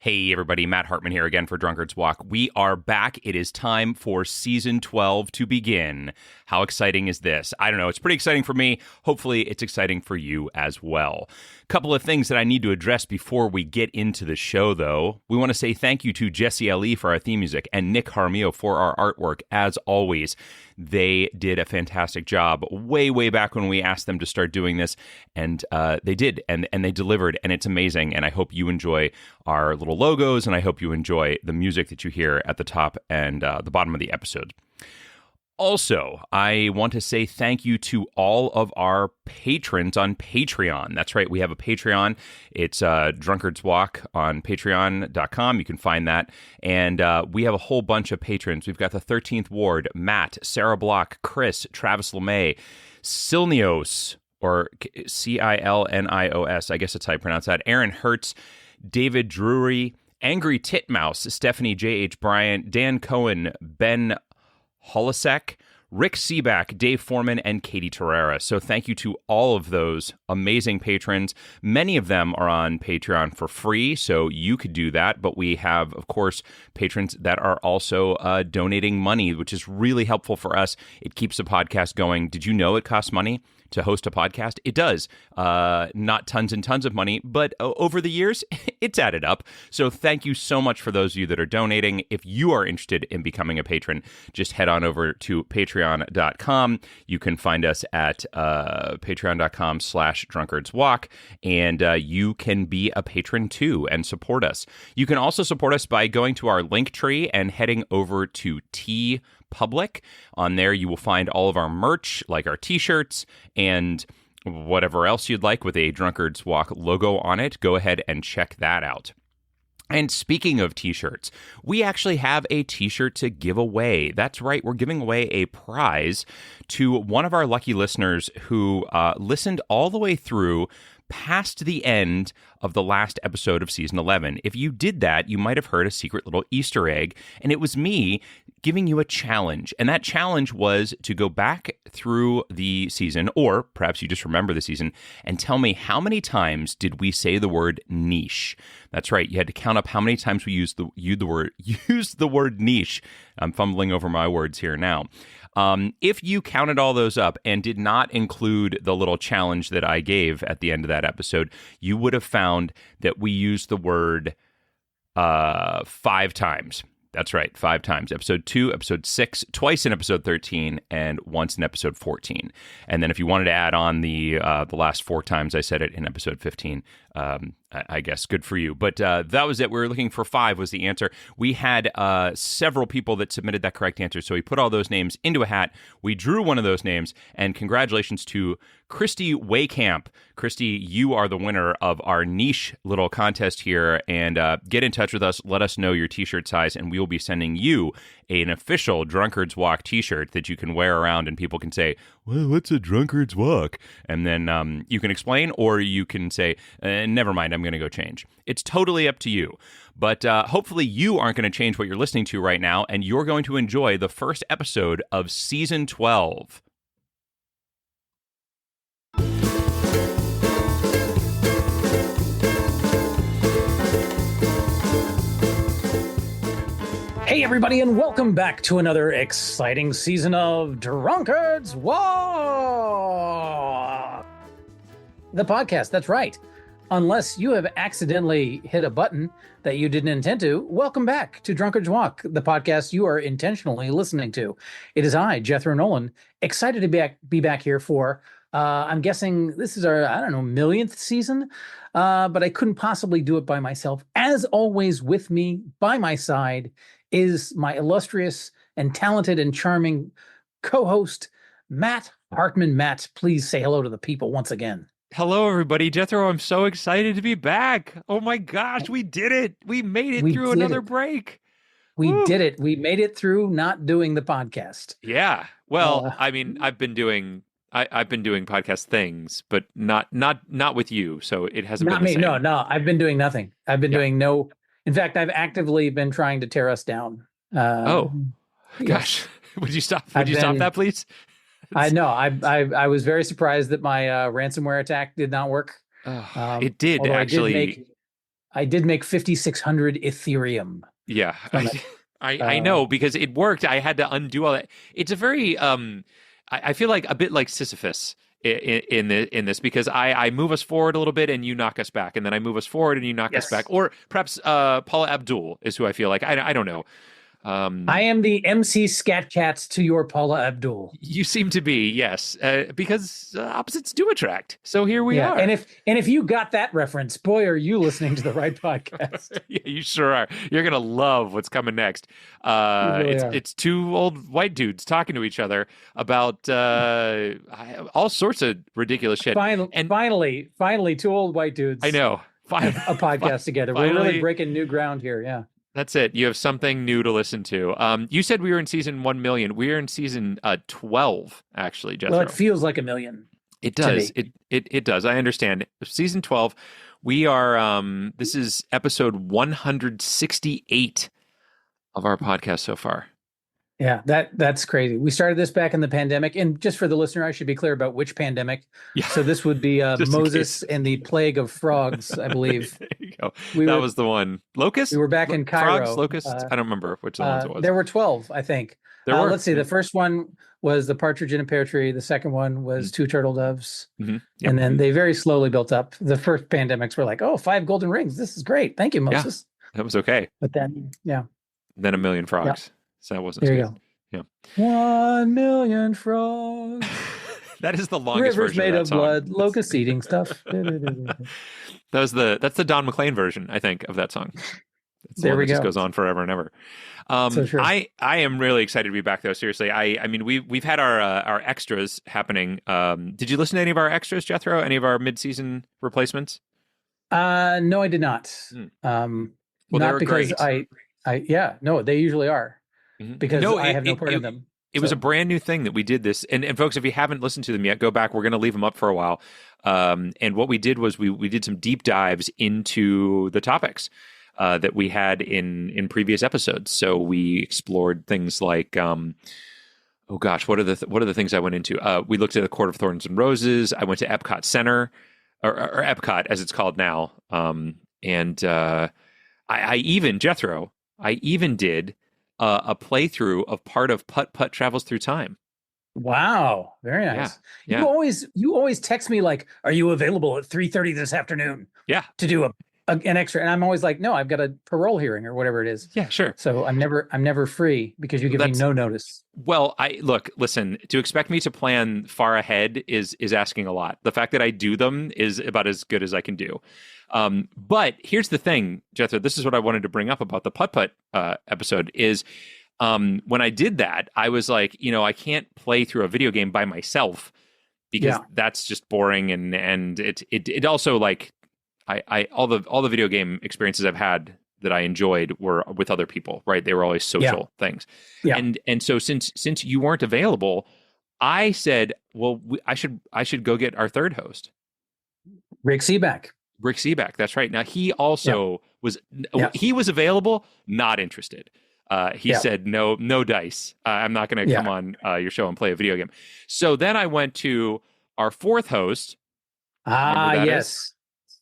Hey everybody, Matt Hartman here again for Drunkard's Walk. We are back. It is time for Season 12 to begin. How exciting is this? I don't know. It's pretty exciting for me. Hopefully it's exciting for you as well. Couple of things that I need to address before we get into the show, though. We want to say thank you to Jesse L.E. for our theme music and Nick Harmio for our artwork. As always, they did a fantastic job way back when we asked them to start doing this, and they did, and they delivered, and it's amazing, and I hope you enjoy our little logos, and I hope you enjoy the music that you hear at the top and the bottom of the episode. Also, I want to say thank you to all of our patrons on Patreon. That's right, we have a Patreon. It's Drunkard's Walk on patreon.com. You can find that. And we have a whole bunch of patrons. We've got the 13th Ward, Matt, Sarah Block, Chris, Travis LeMay, Silnios, or Cilnios, I guess that's how you pronounce that, Aaron Hertz, David Drury, Angry Titmouse, Stephanie J.H. Bryant, Dan Cohen, Ben Holisek, Rick Seaback, Dave Forman, and Katie Terrera. So thank you to all of those amazing patrons. Many of them are on Patreon for free, so you could do that. But we have, of course, patrons that are also donating money, which is really helpful for us. It keeps the podcast going. Did you know it costs money to host a podcast? It does. Not tons and tons of money, but over the years, it's added up. So thank you so much for those of you that are donating. If you are interested in becoming a patron, just head on over to patreon.com. You can find us at patreon.com/drunkardswalk, and you can be a patron too and support us. You can also support us by going to our link tree and heading over to Public. On there, you will find all of our merch, like our t-shirts and whatever else you'd like with a Drunkard's Walk logo on it. Go ahead and check that out. And speaking of t-shirts, we actually have a t-shirt to give away. That's right, we're giving away a prize to one of our lucky listeners who listened all the way through past the end of the last episode of Season 11. If you did that, you might have heard a secret little Easter egg, and it was me giving you a challenge. And that challenge was to go back through the season, or perhaps you just remember the season, and tell me how many times did we say the word niche. That's right, you had to count up how many times we used the word niche. I'm fumbling over my words here now. If you counted all those up and did not include the little challenge that I gave at the end of that episode, you would have found that we used the word 5 times. That's right, 5 times. Episode 2, episode 6, twice in episode 13, and once in episode 14. And then if you wanted to add on the last 4 times I said it in episode 15, I guess good for you. But that was it. We were looking for 5 was the answer. We had several people that submitted that correct answer, so we put all those names into a hat. We drew one of those names, and congratulations to Christy Waycamp. Christy, you are the winner of our niche little contest here, and get in touch with us. Let us know your t-shirt size, and we will be sending you an official Drunkard's Walk t-shirt that you can wear around, and people can say, well, what's a Drunkard's Walk? And then you can explain, or you can say, never mind, I'm going to go change. It's totally up to you. But hopefully you aren't going to change what you're listening to right now, and you're going to enjoy the first episode of Season 12. Hey everybody, and welcome back to another exciting season of Drunkard's Walk, the podcast. That's right. Unless you have accidentally hit a button that you didn't intend to, welcome back to Drunkard's Walk, the podcast you are intentionally listening to. It is I, Jethro Nolan, excited to be back here for, I'm guessing this is our, millionth season, but I couldn't possibly do it by myself. As always, with me by my side is my illustrious and talented and charming co-host, Matt Hartman. Matt, please say hello to the people once again. Hello, everybody. Jethro, I'm so excited to be back. Oh, my gosh, we did it. We made it through another break. We did it. We made it through not doing the podcast. Yeah. Well, I mean, I've been doing podcast things, but not with you. So it hasn't not been the me. same. No, I've been doing nothing. I've been doing no. In fact, I've actively been trying to tear us down. Gosh. Yes. Would you stop that, please? I know. I was very surprised that my ransomware attack did not work. It did, actually. I did make 5,600 Ethereum. Yeah. From I know, because it worked. I had to undo all that. It's a very I feel like a bit like Sisyphus in this, because I move us forward a little bit and you knock us back, and then I move us forward and you knock us back. Or perhaps Paula Abdul is who I feel like. I don't know. I am the MC Scat Cats to your Paula Abdul. You seem to be, yes, because opposites do attract. So here we are. And if you got that reference, boy, are you listening to the right podcast. Yeah, you sure are. You're gonna love what's coming next. It's two old white dudes talking to each other about all sorts of ridiculous shit. Finally, two old white dudes. I know. A podcast together. We're really breaking new ground here. Yeah. That's it. You have something new to listen to. You said we were in season 1 million. We are in season 12, actually, Jethro. Well, it feels like a million. It does. It does. I understand. Season 12. We are. This is episode 168 of our podcast so far. Yeah, that's crazy. We started this back in the pandemic, and just for the listener, I should be clear about which pandemic. Yeah. So this would be Moses and the plague of frogs, I believe. There you go. That was the one. Locusts? We were back in Cairo. Frogs, locusts? I don't remember which ones it was. There were 12, I think. Let's see. The first one was the partridge in a pear tree. The second one was two turtle doves. Mm-hmm. Yep. And then they very slowly built up. The first pandemics were like, 5 golden rings. This is great. Thank you, Moses. Yeah, that was okay. But then, Then a million frogs. Yeah. So that wasn't. There you go. Yeah. 1 million frogs. That is the longest Rivers version made of that of blood, locust eating stuff. That's the Don McLean version, I think, of that song. It's there we go. Just goes on forever and ever. So true. I am really excited to be back, though. Seriously, I mean we've had our extras happening. Did you listen to any of our extras, Jethro? Any of our mid-season replacements? No, I did not. Well, not because great. No, they usually are. Because I have no part in them. It was a brand new thing that we did this. And folks, if you haven't listened to them yet, go back. We're going to leave them up for a while. And what we did was we did some deep dives into the topics that we had in previous episodes. So we explored things like, what are the things I went into? We looked at the Court of Thorns and Roses. I went to Epcot Center, or Epcot as it's called now. I even did a playthrough of part of Putt Putt Travels Through Time. Wow, very nice. Yeah. You always text me like, "Are you available at 3:30 this afternoon?" Yeah, to do an extra, and I'm always like, "No, I've got a parole hearing or whatever it is." Yeah, sure. So I'm never free because you give me no notice. Well, listen. To expect me to plan far ahead is asking a lot. The fact that I do them is about as good as I can do. But here's the thing, Jethro, this is what I wanted to bring up about the Putt Putt episode is when I did that, I was like, I can't play through a video game by myself because that's just boring. And it also like all the video game experiences I've had that I enjoyed were with other people, right? They were always social things. Yeah. And so since you weren't available, I said, well, I should go get our third host. Rick Seaback, that's right. Now he also was available, not interested. He said no dice. I'm not going to come on your show and play a video game. So then I went to our fourth host. Yes,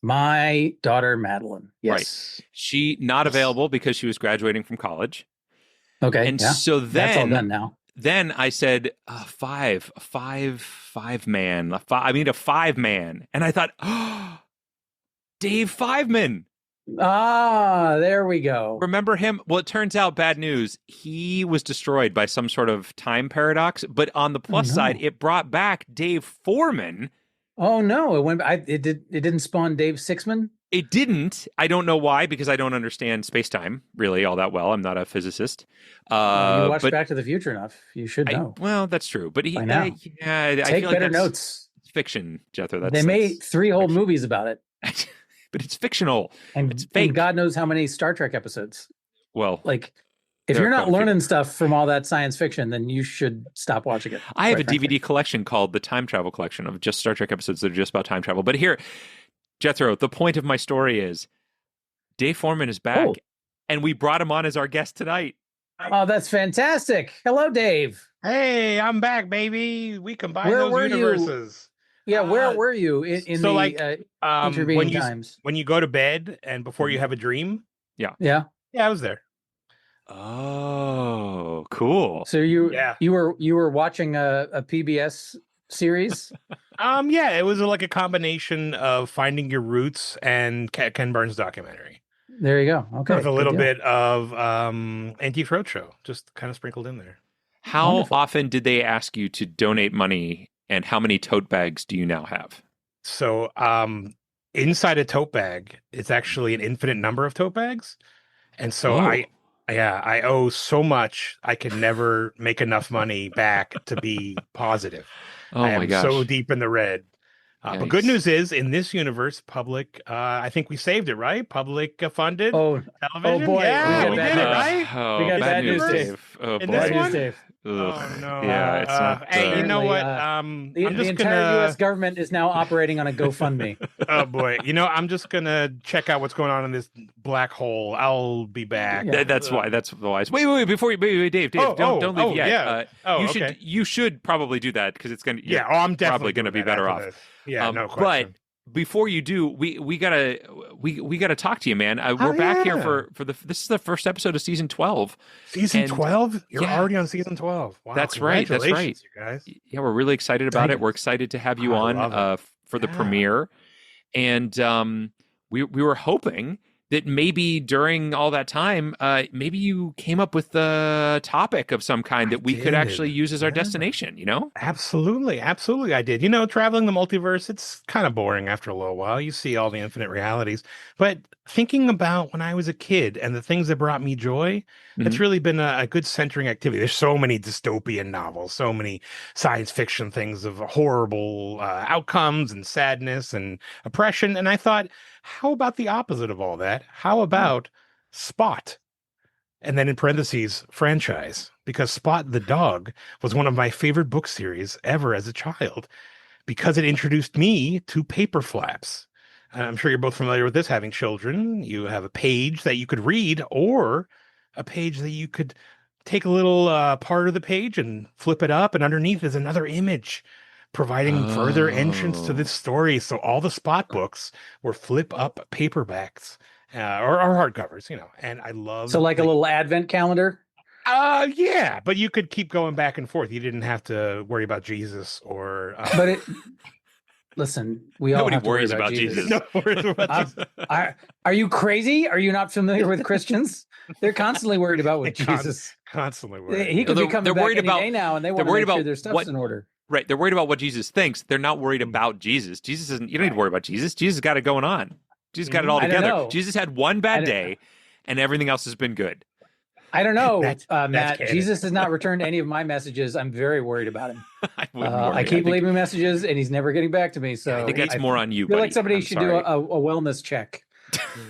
my daughter Madeline. Yes, right. She not available because she was graduating from college. Okay, and so then that's all done now. Then I said, five man. I need a 5-man, and I thought, Dave Forman. There we go. Remember him? Well, it turns out, bad news. He was destroyed by some sort of time paradox. But on the plus side, it brought back Dave Forman. Oh no! It didn't spawn Dave Sixman. It didn't. I don't know why, because I don't understand space-time really all that well. I'm not a physicist. You watch Back to the Future enough. You should know. Well, that's true. But take I feel better like notes. It's fiction, Jethro. They made 3 whole movies about it. But it's fictional. And it's fake. And God knows how many Star Trek episodes. Well, like, if you're not learning stuff from all that science fiction, then you should stop watching it. I have a DVD collection called the Time Travel Collection of just Star Trek episodes that are just about time travel. But here, Jethro, the point of my story is Dave Forman is back, and we brought him on as our guest tonight. Oh, that's fantastic. Hello, Dave. Hey, I'm back, baby. We combined those universes. Yeah, where were you in So the like intervening times? when you go to bed and before you Mhm. have a dream. Yeah. Yeah, I was there. Oh, cool. So Yeah. you were watching a PBS series? Yeah, it was like a combination of Finding Your Roots and Ken Burns documentary. There you go. Okay. With a good little deal. bit of Antique Roadshow, just kind of sprinkled in there. How Wonderful. often did they ask you to donate money, and how many tote bags do you now have? So inside a tote bag, it's actually an infinite number of tote bags. And so Whoa. I owe so much, I can never make enough money back to be positive. Oh I my am gosh. so deep in the red. But good Yikes. news is, in this universe, public, I think we saved it, right? Public funded Oh television. boy, Yeah, we we got did bad it, news. right? Oh, We got bad bad news, news, Dave. Dave. Oh In boy. this Bad news, one? Dave. Ugh. Oh no! Yeah, it's not. Hey, you know Apparently, what? The I'm just entire gonna. U.S. government is now operating on a GoFundMe. Oh boy! You know, I'm just gonna check out what's going on in this black hole. I'll be back. Yeah. That's why. That's wise. Wait, before you, wait, Dave, don't leave yet. Yeah. Okay. You should probably do that because it's gonna. Yeah. You're Oh, I'm definitely probably gonna be doing that better after off. this. Yeah, no But question. before you do, we gotta talk to you, man. We're back here for this is the first episode of season 12. Season And- 12? You're yeah. already on season 12. Wow. That's right, that's right. Congratulations, you guys. Yeah, we're really excited about Thank it. you. We're excited to have you I on love it. for the Yeah. premiere, and we were hoping that maybe during all that time, maybe you came up with a topic of some kind that we could did. actually use as our Yeah. destination. You know? Absolutely. Absolutely. I did. You know, traveling the multiverse, it's kind of boring after a little while. You see all the infinite realities. But thinking about when I was a kid and the things that brought me joy, it's really been a good centering activity. There's so many dystopian novels, so many science fiction things of horrible outcomes and sadness and oppression. And I thought, how about the opposite of all that? How about Spot? And then in parentheses, franchise, because Spot the Dog was one of my favorite book series ever as a child because it introduced me to paper flaps. And I'm sure you're both familiar with this, having children. You have a page that you could read or a page that you could take a little part of the page and flip it up. And underneath is another image providing further entrance to this story. So all the Spot books were flip up paperbacks. Or hardcovers, you know, and I love So like a little advent calendar? Yeah, but you could keep going back and forth. You didn't have to worry about Jesus or But listen, we all Nobody have to worry worries about about Jesus. Jesus. No worries about Jesus. Are you crazy? Are you not familiar with Christians? They're constantly worried about with They're Jesus. Constantly worried. He could They're- be coming they're back worried any about- day now, and they they're want to worried make sure about their stuff's what- in order. Right. They're worried about what Jesus thinks. They're not worried about Jesus. Jesus isn't. You don't need to worry about Jesus. Jesus got it going on. Jesus got it all I don't together. know. Jesus had one bad day, and everything else has been good. I don't know, That's Matt. canon. Jesus has not returned any of my messages. I'm very worried about him. I wouldn't worry. I keep think, leaving messages, and he's never getting back to me. So I think that's more on you. I feel buddy. like somebody I'm should sorry. do a wellness check.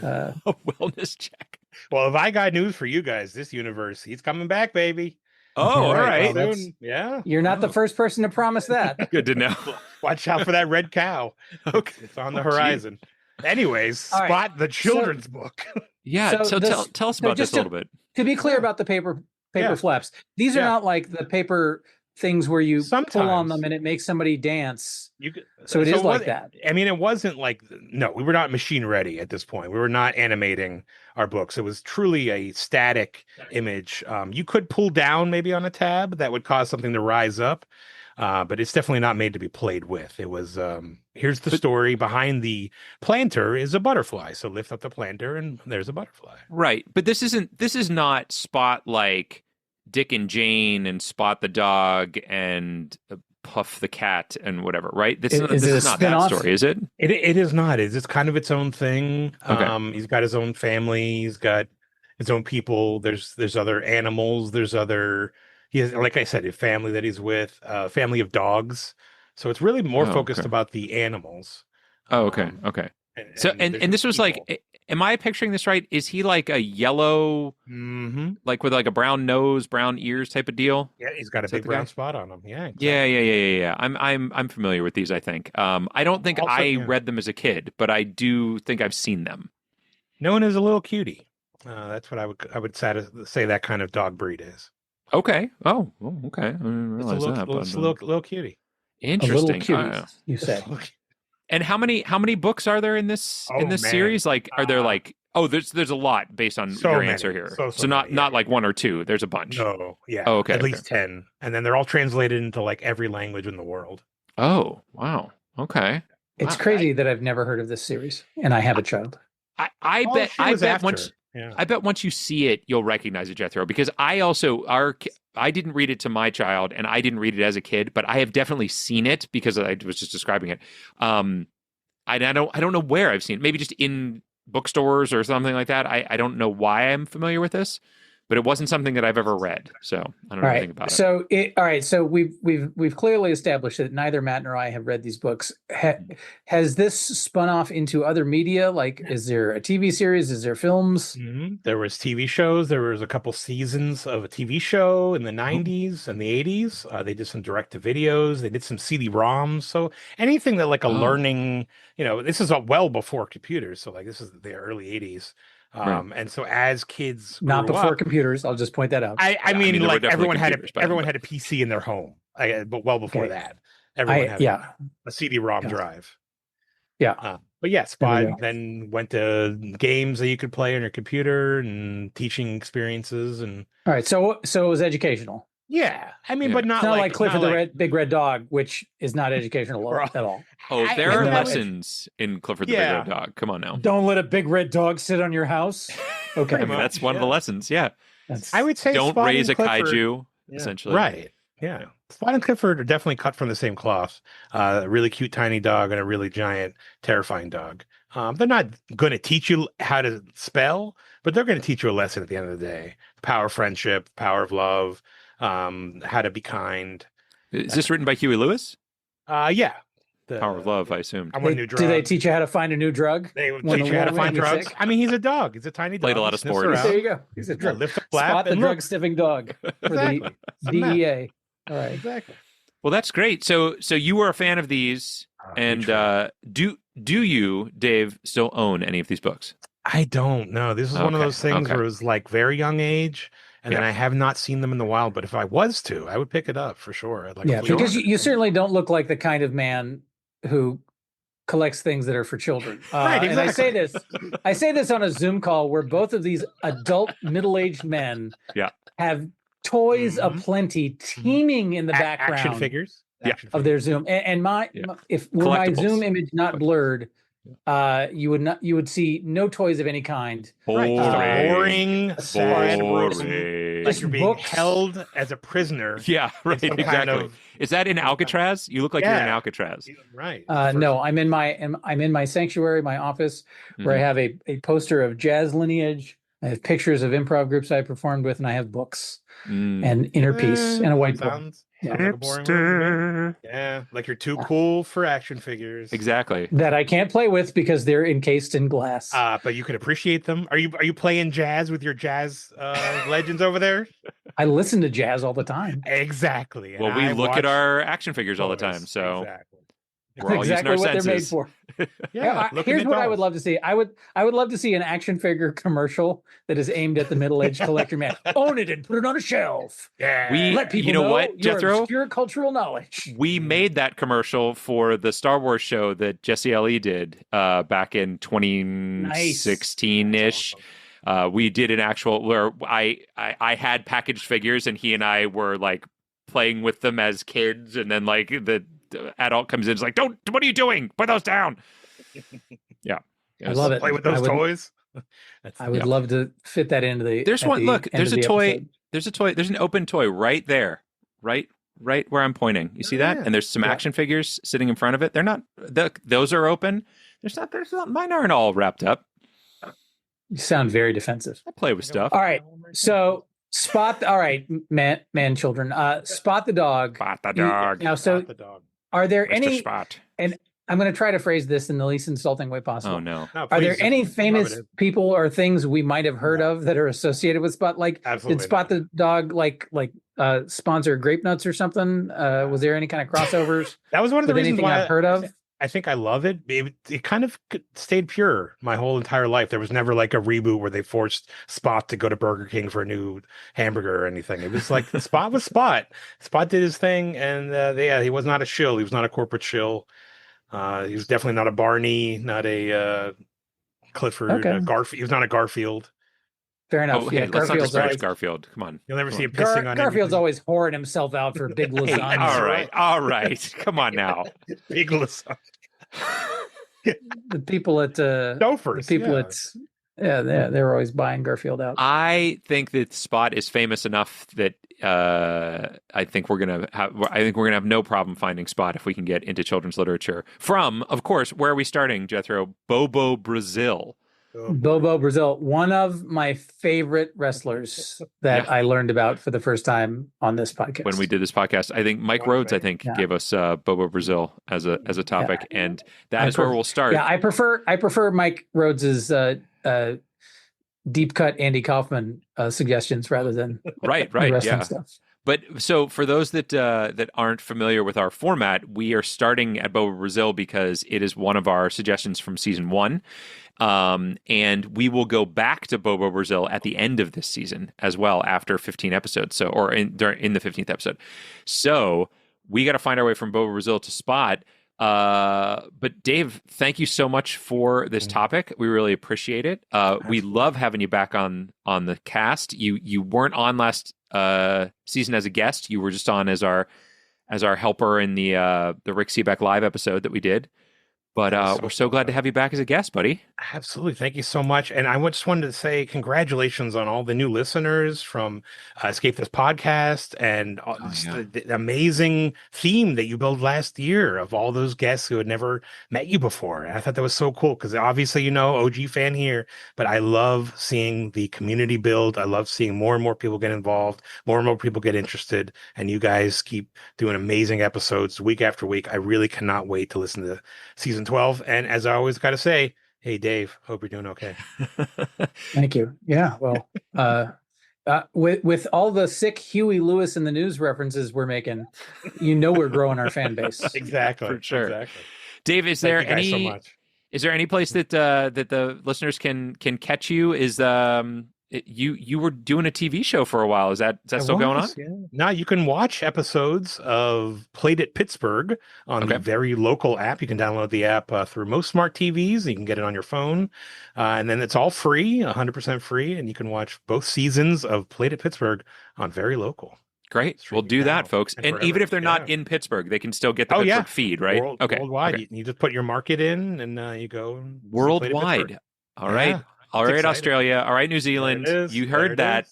a wellness check. Well, if I got news for you guys, this universe, he's coming back, baby. Oh, All all right, right. well, Soon. Yeah. You're not the first person to promise that. Good to know. Watch out for that red cow. Okay. It's on the Oh, geez. horizon. Anyways, All right. Spot the children's book. Yeah. So, this- tell us about just this a little bit. To be clear about the paper Yeah. flaps, these are Yeah. not like the paper things where you pull on Sometimes. them and it makes somebody dance. You could, So it is like what- that. I mean, it wasn't like, no, we were not machine ready at this point. We were not animating our books. It was truly a static image. You could pull down maybe on a tab that would cause something to rise up, but it's definitely not made to be played with. It was, here's the story. Behind the planter is a butterfly. So lift up the planter and there's a butterfly. Right. But this is not Spot like Dick and Jane and Spot the dog and Puff the cat and whatever, right? This Is it is a not that spin-off? story, is it? It is not. It's kind of its own thing. Okay. He's got his own family. He's got his own people. There's other animals. He has, like I said, a family that he's with, a family of dogs. So it's really more Oh, focused okay. about the animals. Oh, okay. Um, Okay. So and there's this was people. like, am I picturing this right? Is he like a yellow, Mhm. like with like a brown nose, brown ears type of deal? Yeah, he's got a Is that big the brown guy? spot on him. Yeah, Yeah. I'm familiar with these. I think. I don't think Also, I yeah. read them as a kid, but I do think I've seen them. Known as a little cutie. That's what I would say that kind of dog breed is. Okay. Oh, okay. I didn't It's a realize that. little, but, little cutie. Interesting. cute, you say. And how many books are there in this series? Like, are there like there's a lot based on your answer here. So not many, like one or two. There's a bunch. No, yeah. Oh, okay. At least 10, and then they're all translated into like every language in the world. Oh, wow. Okay. It's crazy that I've never heard of this series, and I have a child. I bet once you see it, you'll recognize it, Jethro. Because I didn't read it to my child, and I didn't read it as a kid, but I have definitely seen it because I was just describing it. I don't know where I've seen it. Maybe just in bookstores or something like that. I don't know why I'm familiar with this, but it wasn't something that I've ever read. So I don't know anything about it. All right. So we've clearly established that neither Matt nor I have read these books. Has this spun off into other media? Like, is there a TV series? Is there films? Mm-hmm. There was TV shows. There was a couple seasons of a TV show in the 90s and the 80s. They did some direct-to-videos. They did some CD-ROMs. So anything that like a learning, this is well before computers. So like this is the early 80s. And so as kids not before computers, I'll just point that out. I mean like everyone had a PC in their home, but well before that, everyone had a CD-ROM drive. Yeah. But yeah, Spot then went to games that you could play on your computer and teaching experiences and. All right, so it was educational. Yeah, I mean, but not like Clifford the Big Red Dog, which is not educational at all. Oh, there are lessons in Clifford the Big Red Dog. Come on now. Don't let a big red dog sit on your house. Okay, I mean, that's one of the lessons. Yeah, I would say don't Spot raise a Clifford, kaiju. Essentially, right? Yeah, Spot and Clifford are definitely cut from the same cloth. A really cute tiny dog and a really giant, terrifying dog. They're not going to teach you how to spell, but they're going to teach you a lesson at the end of the day: power of friendship, power of love. How to be kind. Is this written by Huey Lewis? Yeah. Power of Love, I assume. I want a new drug. Do they teach you how to find a new drug? They teach you how to find drugs. I mean, he's a dog. He's a tiny dog. Played a lot of sports. There you go. He's a drug. Spot the drug sniffing dog for the DEA. All right. Exactly. Well, that's great. So you were a fan of these, and do you, Dave, still own any of these books? I don't know. This is one of those things where it was like very young age. And then I have not seen them in the wild, but if I was to, I would pick it up for sure. Because you certainly don't look like the kind of man who collects things that are for children. Right, exactly. And I say this on a Zoom call where both of these adult middle-aged men have toys aplenty teeming in the background. Action figures of their Zoom. And my Zoom image not blurred, you would see no toys of any kind. Boring, sad, like you're being held as a prisoner. Yeah, right. Exactly. Is that in Alcatraz? You look like you're in Alcatraz. Right. No, I'm in my sanctuary, my office, where I have a poster of Jazz Lineage. I have pictures of improv groups I performed with, and I have books and Inner Peace and a whiteboard. Like you're too cool for action figures. Exactly. That I can't play with because they're encased in glass. But you can appreciate them. Are you playing jazz with your jazz legends over there? I listen to jazz all the time. Exactly. Well, we look at our action figures all the time, so exactly. We're all exactly using our what senses. they're made for. Here's what I would love to see. I would love to see an action figure commercial that is aimed at the middle-aged collector man. Own it and put it on a shelf. Yeah. Let people know what, Jethro? Obscure cultural knowledge. We made that commercial for the Star Wars show that Jesse L.E. did back in 2016-ish. Awesome. We did an actual where I had packaged figures and he and I were like playing with them as kids, and then like the adult comes in, is like, "Don't! What are you doing? Put those down." Yeah, I love it. Play with those toys. I would love to fit that into the. There's one. Look, there's a toy. Episode. There's a toy. There's an open toy right there, right where I'm pointing. You see that? And there's some action figures sitting in front of it. They're not. Those are open. There's not. Mine aren't all wrapped up. You sound very defensive. I play with stuff. All right, so. All right, man, children. Spot the dog. Spot the dog. Now, so are there Mr. any? Spot. And I'm going to try to phrase this in the least insulting way possible. Oh no! Are there any famous people or things we might have heard of that are associated with Spot? Like, did Spot the dog like sponsor Grape Nuts or something? Was there any kind of crossovers? That was one of the reasons anything why I've heard of. I think I love it. It kind of stayed pure my whole entire life. There was never like a reboot where they forced Spot to go to Burger King for a new hamburger or anything. It was like Spot was Spot. Spot did his thing, and he was not a shill. He was not a corporate shill. He was definitely not a Barney, not a Clifford. Okay. Garfield. He was not a Garfield. Fair enough. Oh, hey, let's not disparage Garfield. Come on. You'll never see him pissing on Garfield's anything. always whoring himself out for big lasagna. All right. Come on now. Big lasagna. The people at Dofers, the people at they were always buying Garfield out. I think that Spot is famous enough that I think we're gonna have no problem finding Spot if we can get into children's literature. From, of course, where are we starting, Jethro? Bobo, Brazil. Bobo Brazil, one of my favorite wrestlers that I learned about for the first time on this podcast. When we did this podcast, I think Mike Rhodes, gave us Bobo Brazil as a topic, and that is where we'll start. Yeah, I prefer Mike Rhodes's deep cut Andy Kaufman suggestions rather than right, stuff. But so for those that aren't familiar with our format, we are starting at Bobo Brazil because it is one of our suggestions from season 1. And we will go back to Bobo Brazil at the end of this season as well after 15 episodes. So, or in the 15th episode. So we got to find our way from Bobo Brazil to Spot. But Dave, thank you so much for this topic. We really appreciate it. We love having you back on the cast. You weren't on last season as a guest. You were just on as our helper in the Rick Seebeck live episode that we did. But we're so glad to have you back as a guest, buddy. Absolutely. Thank you so much. And I just wanted to say congratulations on all the new listeners from Escape This Podcast and the amazing theme that you built last year of all those guests who had never met you before. And I thought that was so cool because obviously, OG fan here, but I love seeing the community build. I love seeing more and more people get involved, more and more people get interested. And you guys keep doing amazing episodes week after week. I really cannot wait to listen to season 12. And as I always got to say, hey, Dave, hope you're doing okay. Thank you. Yeah. Well, with all the sick Huey Lewis in the news references we're making, we're growing our fan base. Exactly. For sure. Exactly. Dave, is there any place that the listeners can catch you? Is you were doing a TV show for a while. Is that still going on? Yeah. Now you can watch episodes of Played at Pittsburgh on the Very Local app. You can download the app through most smart TVs. You can get it on your phone. And then it's all free, 100% free. And you can watch both seasons of Played at Pittsburgh on Very Local. Great. We'll do that, folks. And even if they're not in Pittsburgh, they can still get the Pittsburgh feed, right? Worldwide. Okay. You just put your market in and you go. Worldwide. All right. All right, exciting. Australia. All right, New Zealand. You heard that.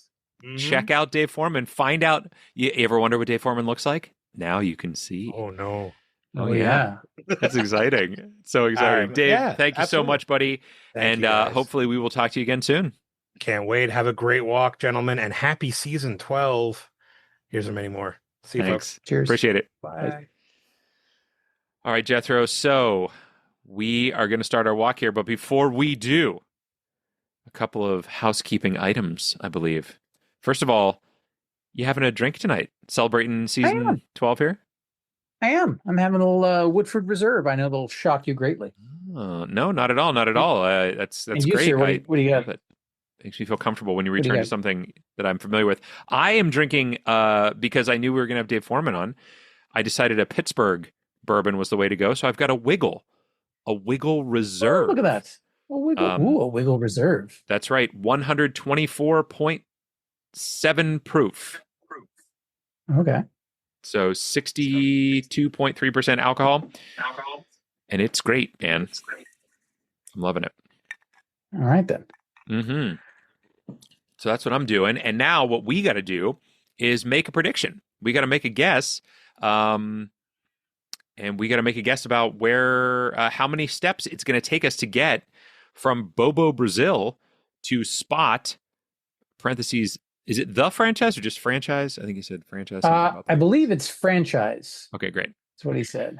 Mm-hmm. Check out Dave Forman. Find out. You ever wonder what Dave Forman looks like? Now you can see. Oh, no. Oh, yeah. That's exciting. So exciting. Dave, thank you so much, buddy. And hopefully we will talk to you again soon. Can't wait. Have a great walk, gentlemen. And happy season 12. Here's many more. See you, folks. Cheers. Appreciate it. Bye. All right, Jethro. So we are going to start our walk here. But before we do, a couple of housekeeping items, I believe. First of all, you having a drink tonight? Celebrating season 12 here? I am. I'm having a little Woodford Reserve. I know they'll shock you greatly. No, not at all. Not at all. That's great. Sir, what do you got? It makes me feel comfortable when you return to something that I'm familiar with. I am drinking because I knew we were going to have Dave Forman on. I decided a Pittsburgh bourbon was the way to go. So I've got a Wiggle Reserve. Oh, look at that. A Wiggle Reserve. That's right. 124.7 proof. Okay. So 62.3% alcohol. And it's great, man. I'm loving it. All right, then. Mm-hmm. So that's what I'm doing. And now what we got to do is make a prediction. We got to make a guess. And we got to make a guess about how many steps it's going to take us to get from Bobo Brazil to Spot, parentheses, is it the franchise or just franchise? I think he said franchise. I believe it's franchise. Okay, great. That's what he said.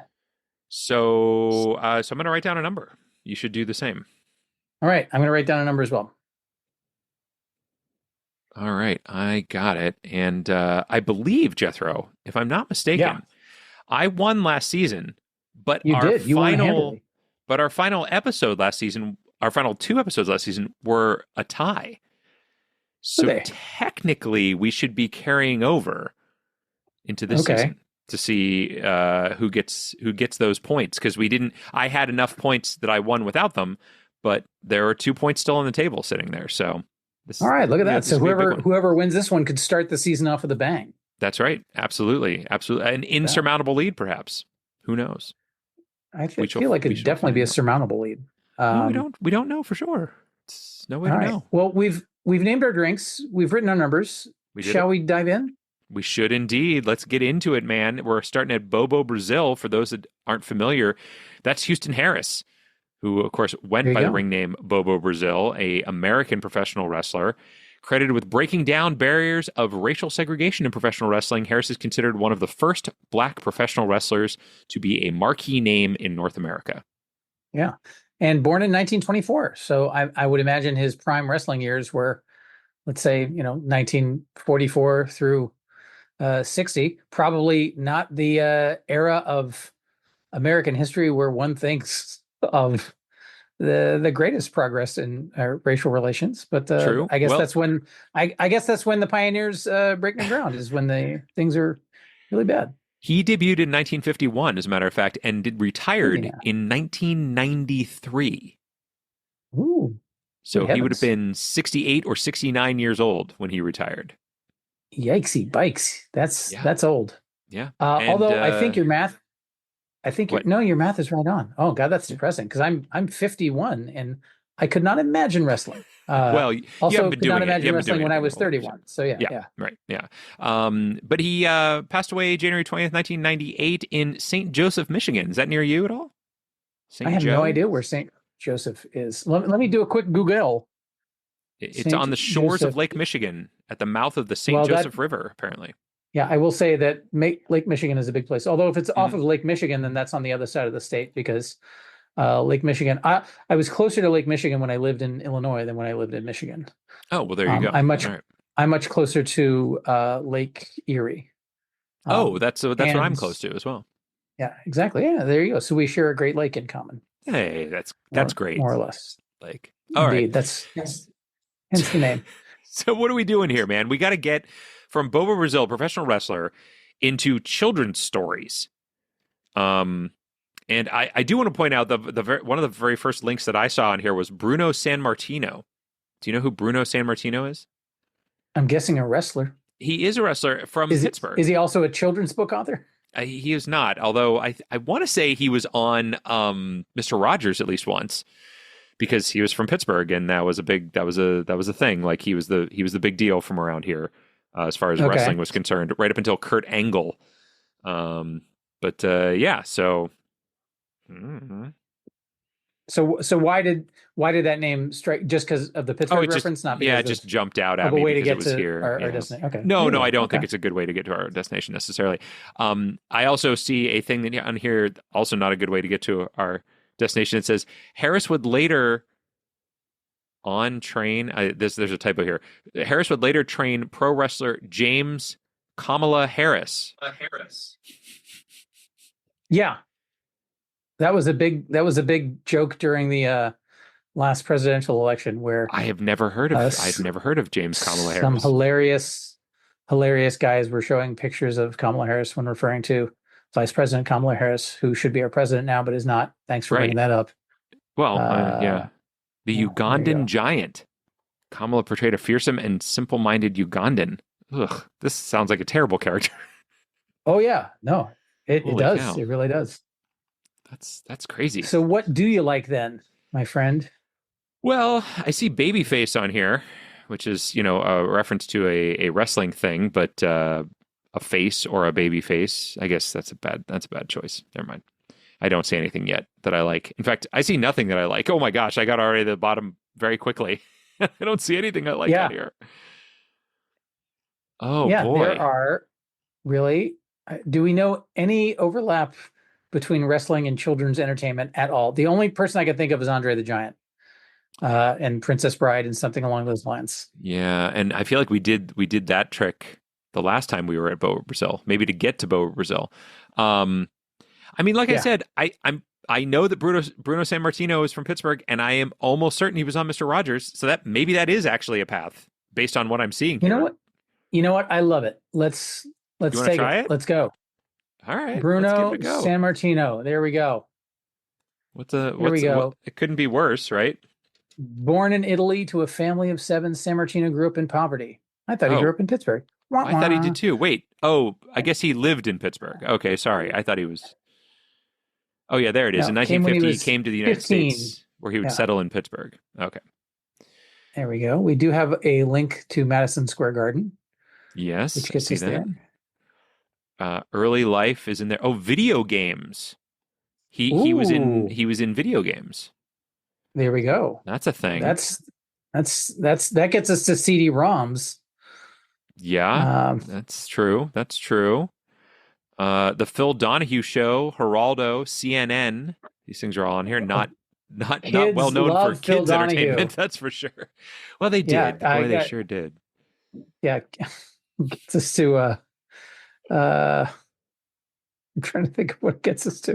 So I'm going to write down a number. You should do the same. All right. I'm going to write down a number as well. All right. I got it. And I believe, Jethro, if I'm not mistaken, I won last season, But You our did. You won final, handily. but our final episode last season, our final 2 episodes last season were a tie. So they? technically, we should be carrying over into this Okay. season to see who gets those points, because we didn't. I had enough points that I won without them, but there are 2 points still on the table sitting there. So this, All right, look at yeah, that. this So will be a big one. whoever wins this one could start the season off with a bang. That's right. Absolutely. An insurmountable lead, perhaps. Who knows? I feel like it'd definitely be a surmountable lead. No, we don't know for sure. It's no way to know. Well, we've named our drinks. We've written our numbers. Shall we dive in? We should indeed. Let's get into it, man. We're starting at Bobo, Brazil. For those that aren't familiar, that's Houston Harris, who, of course, went by the ring name Bobo Brazil, a American professional wrestler. Credited with breaking down barriers of racial segregation in professional wrestling, Harris is considered one of the first Black professional wrestlers to be a marquee name in North America. Yeah. And born in 1924. So I would imagine his prime wrestling years were, let's say, 1944 through 60. Probably not the era of American history where one thinks of the greatest progress in racial relations, but True. I guess that's when the pioneers break new ground, is when things are really bad. He debuted in 1951, as a matter of fact, and retired in 1993. Ooh! So he would have been 68 or 69 years old when he retired. Yikesy bikes! That's old. Yeah. Although I think your math. Your math is right on. Oh God, that's depressing, because I'm 51 and I could not imagine wrestling. Well, you also haven't been could not doing imagine it. wrestling when I was 31. So yeah. Right. Yeah. But he passed away January 20th, 1998 in St. Joseph, Michigan. Is that near you at all? I have no idea where St. Joseph is. Let me do a quick Google. It's on the shores of Lake Michigan, at the mouth of the St. Joseph River, apparently. Yeah, I will say that Lake Michigan is a big place. Although if it's off of Lake Michigan, then that's on the other side of the state, because Lake Michigan, I was closer to Lake Michigan when I lived in Illinois than when I lived in Michigan. Oh, well, there you go. I'm much closer to Lake Erie. That's what I'm close to as well. Yeah, exactly. Yeah, there you go. So we share a Great Lake in common. Hey, that's great. More or less. Like, all right. That's hence the name. So what are we doing here, man? We got to get from Bobo Brazil, professional wrestler, into children's stories. And I do want to point out one of the very first links that I saw on here was Bruno Sammartino. Do you know who Bruno Sammartino is? I'm guessing a wrestler. He is a wrestler from Pittsburgh. Is he also a children's book author? He is not, although I want to say he was on Mr. Rogers at least once, because he was from Pittsburgh, and that was a thing. Like he was the big deal from around here. As far as wrestling was concerned, right up until Kurt Angle. So. Mm-hmm. So why did that name strike? Just because of the Pittsburgh reference? Not because it just jumped out at me a way to because get it was to here. Our destination. Okay. No, I don't think it's a good way to get to our destination necessarily. I also see a thing that on here, also not a good way to get to our destination. It says Harris would later train. There's a typo here. Harris would later train pro wrestler James Kamala Harris. Yeah, that was a big joke during the last presidential election, where I've never heard of James Kamala Harris. Some hilarious guys were showing pictures of Kamala Harris when referring to Vice President Kamala Harris, who should be our president now, but is not. Thanks for bringing that up. Well, yeah. The Ugandan giant. Kamala portrayed a fearsome and simple-minded Ugandan. Ugh, this sounds like a terrible character. Oh yeah, no, it does. Cow. It really does. That's crazy. So what do you like then, my friend? Well, I see babyface on here, which is, a reference to a wrestling thing, but a face or a babyface. I guess that's a bad choice. Never mind. I don't see anything yet that I like. In fact, I see nothing that I like. Oh my gosh, I got already to the bottom very quickly. I don't see anything I like out here. Oh boy. There are really. Do we know any overlap between wrestling and children's entertainment at all? The only person I can think of is Andre the Giant, and Princess Bride, and something along those lines. Yeah, and I feel like we did that trick the last time we were at Bobo Brazil, maybe to get to Bobo Brazil. I mean, like I Yeah. said, I know that Bruno San Martino is from Pittsburgh, and I am almost certain he was on Mr. Rogers. So that maybe that is actually a path based on what I'm seeing You here. know what? You know what? I love it. Let's You want to take try it. it? Let's go. All right, let's give it Bruno a go. San Martino. There we go. Here we go. It couldn't be worse, right? Born in Italy to a family of 7, San Martino grew up in poverty. I thought he Oh. grew up in Pittsburgh. Wah, I thought he wah. did too. Wait. Oh, I guess he lived in Pittsburgh. Okay, sorry. I thought he was. Oh yeah, there it is. No, In came when he 1950, he was came to the United 15. States, where he would Yeah. settle in Pittsburgh. Okay. There we go. We do have a link to Madison Square Garden, Yes, which I gets see us that. there. Early life is in there. Oh, video games. He was Ooh. in video games. There we go. That's a thing. That gets us to CD-ROMs. Yeah, that's true. That's true. The Phil Donahue Show, Geraldo, CNN. These things are all on here. Not Kids well known for love Phil kids Donahue. entertainment. That's for sure. Well, they did. Yeah, Boy, they sure did. Yeah, gets us to I'm trying to think of what it gets us to.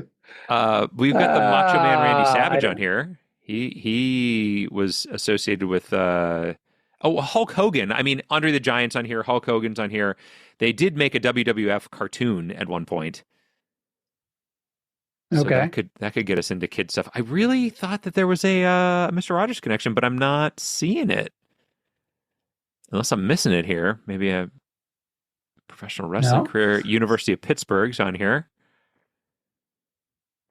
We've got the Macho Man Randy I Savage don't- on here. He was associated with Hulk Hogan. I mean, Andre the Giant's on here. Hulk Hogan's on here. They did make a WWF cartoon at one point. So Okay. that could get us into kid stuff. I really thought that there was a Mr. Rogers connection, but I'm not seeing it. Unless I'm missing it here. Maybe a professional wrestling No. career. University of Pittsburgh's on here.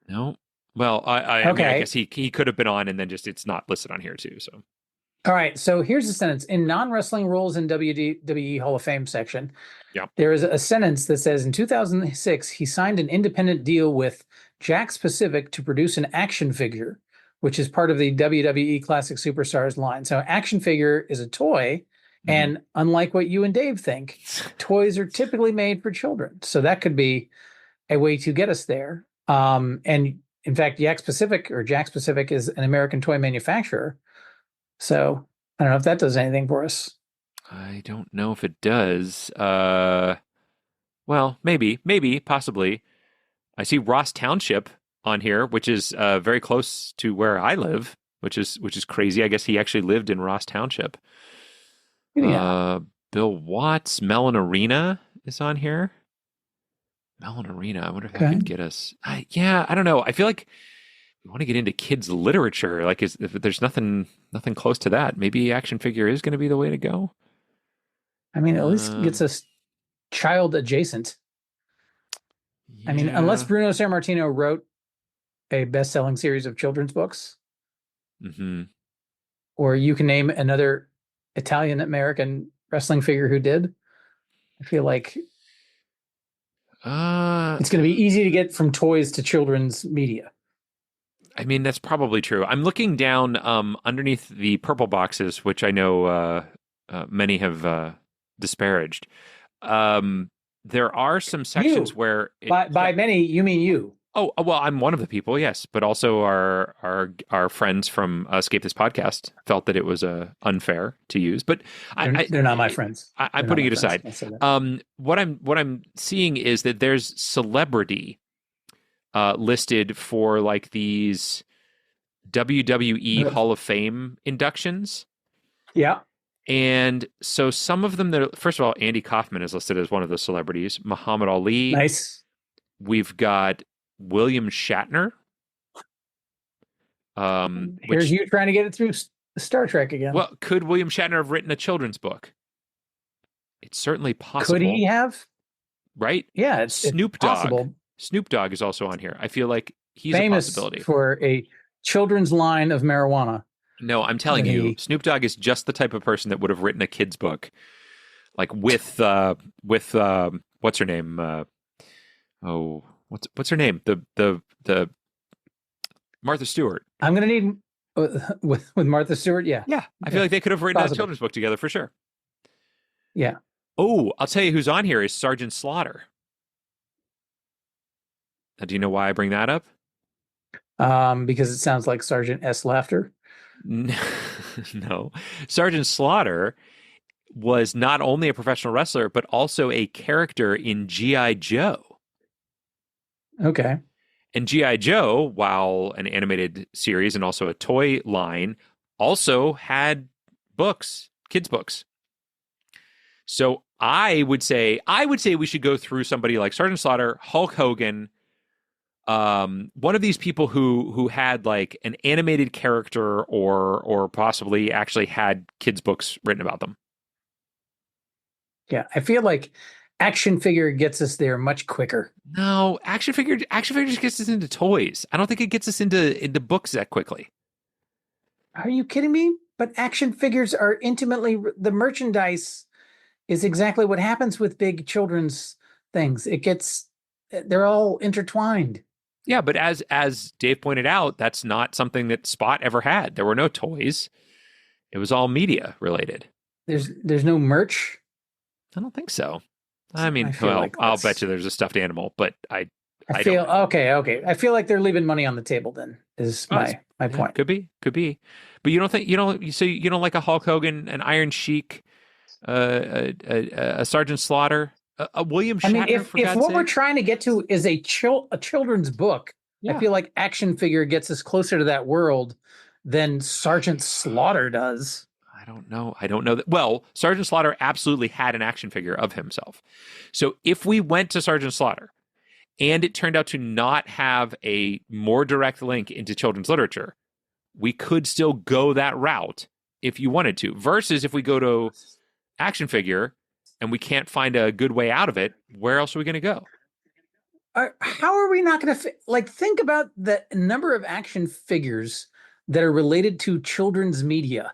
No. Well, I mean, I Okay. guess he could have been on, and then just it's not listed on here too. So All right. So here's a sentence in non-wrestling roles in WWE Hall of Fame section. Yeah. There is a sentence that says in 2006 he signed an independent deal with Jakks Pacific to produce an action figure, which is part of the WWE Classic Superstars line. So action figure is a toy, and unlike what you and Dave think, toys are typically made for children. So that could be a way to get us there. And in fact, Jakks Pacific is an American toy manufacturer. So I don't know if that does anything for us. I don't know if it does. Well, maybe, possibly. I see Ross Township on here, which is very close to where I live, which is crazy. I guess he actually lived in Ross Township. Yeah. Bill Watts, Mellon Arena is on here. Mellon Arena. I wonder if that Okay. could get us. I don't know. I feel like we want to get into kids literature. Like, if there's nothing close to that, maybe action figure is going to be the way to go. I mean, at least gets us child adjacent. I mean, unless Bruno San Martino wrote a best-selling series of children's books, or you can name another Italian-American wrestling figure who did, I feel like it's going to be easy to get from toys to children's media. I mean, that's probably true. I'm looking down underneath the purple boxes, which I know many have disparaged. There are some sections where by many you mean you. Oh well, I'm one of the people, yes, but also our friends from Escape This Podcast felt that it was unfair to use. But they're not my friends. I'm putting it aside. What I'm seeing is that there's celebrity listed for like these WWE Hall of Fame inductions. Yeah. And so some of them first of all, Andy Kaufman is listed as one of the celebrities. Muhammad Ali. Nice. We've got William Shatner. Here's you trying to get it through Star Trek again. Well, could William Shatner have written a children's book? It's certainly possible. Could he have? Right? Yeah, it's Snoop Dogg. possible. Snoop Dogg is also on here. I feel like he's Famous a possibility for a children's line of marijuana. No, I'm telling you, Snoop Dogg is just the type of person that would have written a kid's book, like with what's her name? What's her name? The Martha Stewart. I'm gonna need with Martha Stewart. Yeah, yeah. I feel like they could have written a children's book together for sure. Yeah. Oh, I'll tell you who's on here is Sergeant Slaughter. Do you know why I bring that up? Because it sounds like Sergeant S. Laughter. No. Sergeant Slaughter was not only a professional wrestler, but also a character in G.I. Joe. Okay. And G.I. Joe, while an animated series and also a toy line, also had books, kids' books. So I would say we should go through somebody like Sergeant Slaughter, Hulk Hogan, one of these people who had like an animated character or possibly actually had kids' books written about them. Yeah, I feel like action figure gets us there much quicker. No, action figure just gets us into toys. I don't think it gets us into books that quickly. Are you kidding me? But action figures are intimately, the merchandise is exactly what happens with big children's things. They're all intertwined. Yeah, but as Dave pointed out, that's not something that Spot ever had. There were no toys. It was all media related. There's no merch. I don't think so. I mean, I'll bet you there's a stuffed animal, but I feel don't know. Okay. I feel like they're leaving money on the table. Then is my point. Could be, but you don't like a Hulk Hogan, an Iron Sheik, a Sergeant Slaughter, a William Shatner. I mean, if what we're trying to get to is a children's book, I feel like action figure gets us closer to that world than Sergeant Slaughter does. I don't know that. Well, Sergeant Slaughter absolutely had an action figure of himself. So if we went to Sergeant Slaughter and it turned out to not have a more direct link into children's literature, we could still go that route if you wanted to. Versus if we go to action figure and we can't find a good way out of it, where else are we going to go? How are we not going to think about the number of action figures that are related to children's media?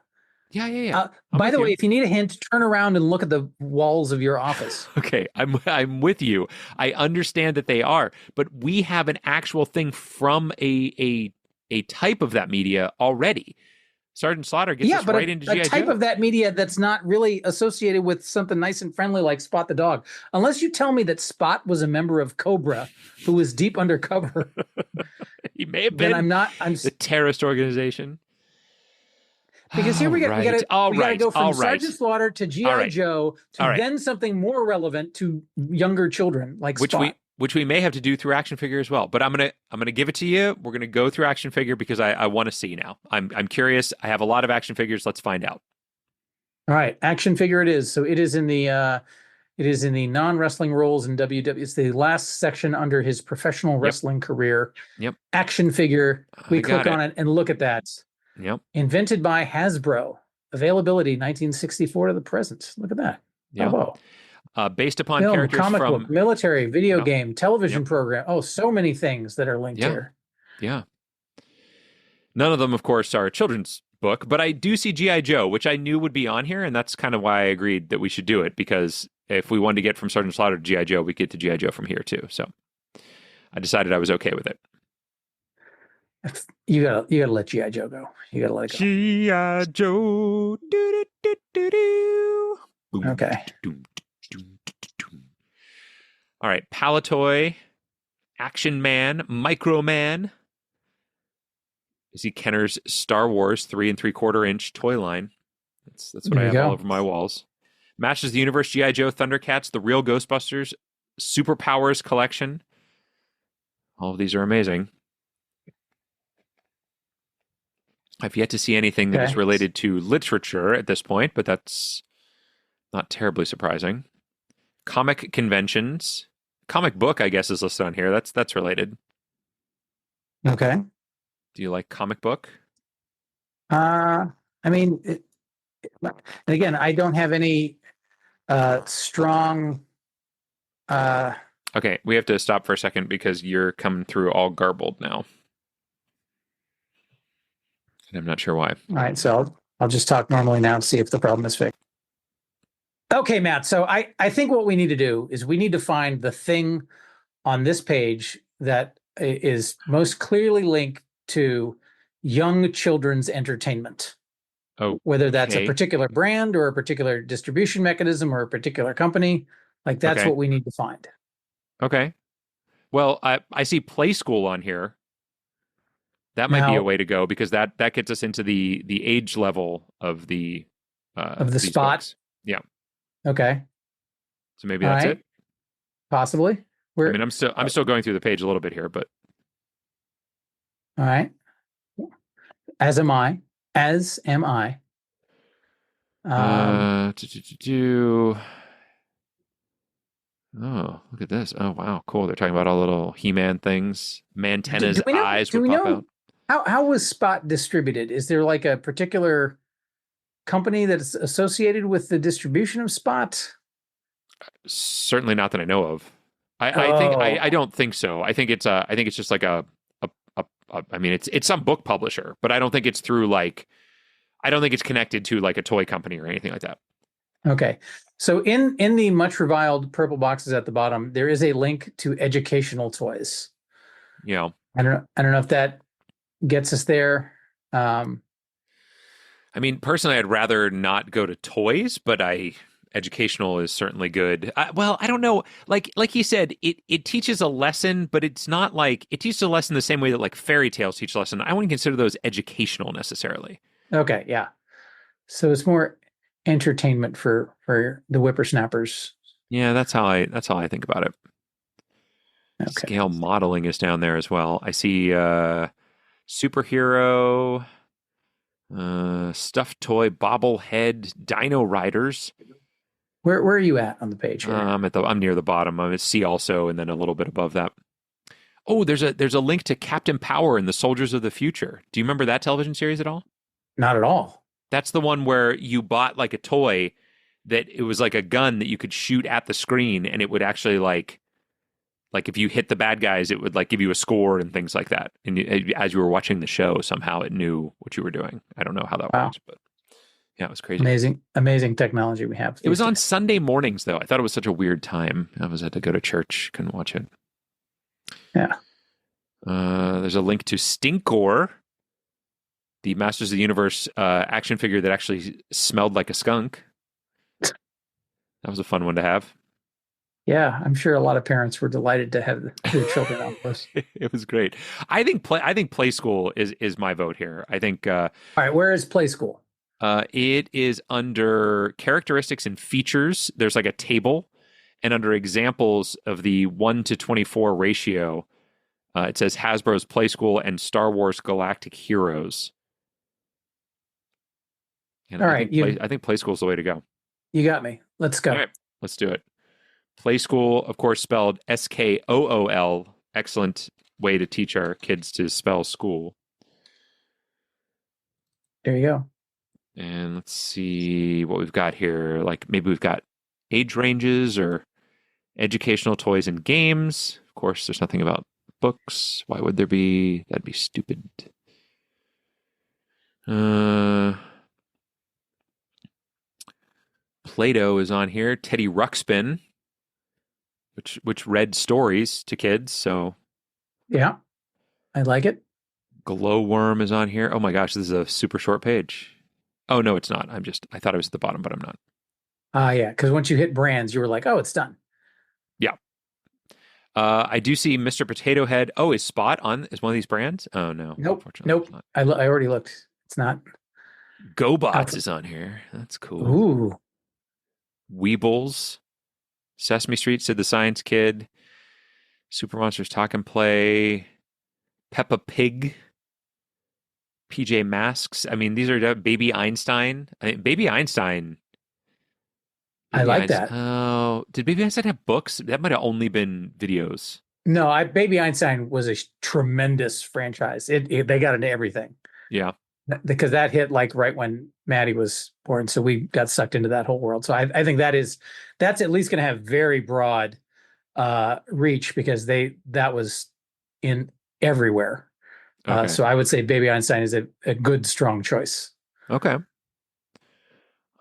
Yeah. By the way, if you need a hint, turn around and look at the walls of your office. Okay, I'm with you. I understand that they are, but we have an actual thing from a type of that media already. Sergeant Slaughter gets us right into G.I. Joe. A type of that media that's not really associated with something nice and friendly like Spot the dog. Unless you tell me that Spot was a member of Cobra who was deep undercover. He may have been. Then I'm the terrorist organization. Because here we got to go from Sergeant Slaughter to G.I. Joe to then something more relevant to younger children like Spot. Which we may have to do through action figure as well. But I'm gonna give it to you. We're gonna go through action figure because I want to see now. I'm curious. I have a lot of action figures. Let's find out. All right, action figure it is. So it is in the non-wrestling roles in WWE. It's the last section under his professional wrestling career. Yep. Action figure. We click on it and look at that. Yep. Invented by Hasbro. Availability 1964 to the present. Look at that. Yeah. Bravo. Based upon Film, characters comic from book, military, video game, television program. Oh, so many things that are linked here. Yeah. None of them, of course, are a children's book, but I do see G.I. Joe, which I knew would be on here, and that's kind of why I agreed that we should do it, because if we wanted to get from Sergeant Slaughter to G.I. Joe, we get to G.I. Joe from here too. So I decided I was okay with it. You gotta let G.I. Joe go. You gotta let it go. G.I. Joe. Okay. All right. Palatoy, Action Man, Micro Man. You see Kenner's Star Wars 3 3/4 inch toy line. That's what I have all over my walls. Masters of the Universe, G.I. Joe, Thundercats, The Real Ghostbusters, Superpowers Collection. All of these are amazing. I've yet to see anything that is related to literature at this point, but that's not terribly surprising. Comic conventions. Comic book, I guess, is listed on here. That's related. Okay. Do you like comic book? I mean, and again, I don't have any strong. Okay, we have to stop for a second because you're coming through all garbled now. And I'm not sure why. All right, so I'll just talk normally now and see if the problem is fixed. Okay, Matt. So I think what we need to do is we need to find the thing on this page that is most clearly linked to young children's entertainment. Oh, whether that's a particular brand or a particular distribution mechanism or a particular company, like that's what we need to find. Okay. Well, I see Play School on here. That might be a way to go because that gets us into the age level of the Spot. Books. Yeah. Okay. So maybe that's it. Possibly. I'm still going through the page a little bit here, but All right. As am I. As am I. Um, Uh, do, do, do, do. Oh, look at this. Oh, wow. Cool. They're talking about all little He-Man things. do Mantenna's we know? eyes Do would we pop know out. how was Spot distributed? Is there like a particular company that's associated with the distribution of Spot? Certainly not that I know of. I Oh, don't think so. I think it's just like I mean it's some book publisher, but I don't think it's through like I don't think it's connected to like a toy company or anything like that. okay. So in the much reviled purple boxes at the bottom, there is a link to educational toys. You know, I don't know if that gets us there. Um, I mean, personally, I'd rather not go to toys, but educational is certainly good. Well, I don't know. Like you said, it teaches a lesson, but it's not like it teaches a lesson the same way that like fairy tales teach a lesson. I wouldn't consider those educational necessarily. okay, yeah. So it's more entertainment for the whippersnappers. Yeah, that's how I think about it. Okay. Scale modeling is down there as well. I see superhero, stuffed toy, bobblehead, dino riders. Where are you at on the page here? I'm near the bottom. I'm at C also, and then a little bit above that. Oh, there's a link to Captain Power and the Soldiers of the Future. Do you remember that television series at all? Not at all. That's the one where you bought like a toy that it was like a gun that you could shoot at the screen, and it would actually like if you hit the bad guys, it would like give you a score and things like that. And as you were watching the show, somehow it knew what you were doing. I don't know how that Wow. works, but yeah, it was crazy. Amazing technology we have. It was on Sunday mornings though. I thought it was such a weird time. I was had to go to church, couldn't watch it. Yeah. There's a link to Stinkor, the Masters of the Universe action figure that actually smelled like a skunk. That was a fun one to have. Yeah, I'm sure a lot of parents were delighted to have their children on this. It was great. I think Play School is my vote here. I think All right, where is Play School? it is under characteristics and features. There's like a table, and under examples of the 1:24 ratio, it says Hasbro's Play School and Star Wars Galactic Heroes. And All I right, think Play School is the way to go. you got me. Let's go. All right, let's do it. Play School, of course, spelled Skool. Excellent way to teach our kids to spell school. There you go. And let's see what we've got here. Like maybe we've got age ranges or educational toys and games. Of course, there's nothing about books. Why would there be? That'd be stupid. Play-Doh is on here. Teddy Ruxpin, which read stories to kids. So Yeah, I like it. Glowworm is on here. Oh my gosh, this is a super short page. Oh no, it's not. I thought it was at the bottom, but I'm not. Yeah, because once you hit brands, you were like, oh, it's done. Yeah. I do see Mr. Potato Head. Oh, is Spot on? Is one of these brands? Oh no. Nope. Unfortunately, it's not. I already looked. It's not. GoBots is on here. That's cool. Ooh. Weebles, Sesame Street, Sid the Science Kid, Super Monsters Talk and Play, Peppa Pig, PJ Masks. I mean, these are Baby Einstein. Baby Einstein. I like that. Oh, did Baby Einstein have books? That might have only been videos. No, Baby Einstein was a tremendous franchise. They got into everything. Yeah. Because that hit like right when Maddie was born, so we got sucked into that whole world. So I think that's at least going to have very broad reach because that was in everywhere. Okay. So I would say Baby Einstein is a good strong choice. Okay.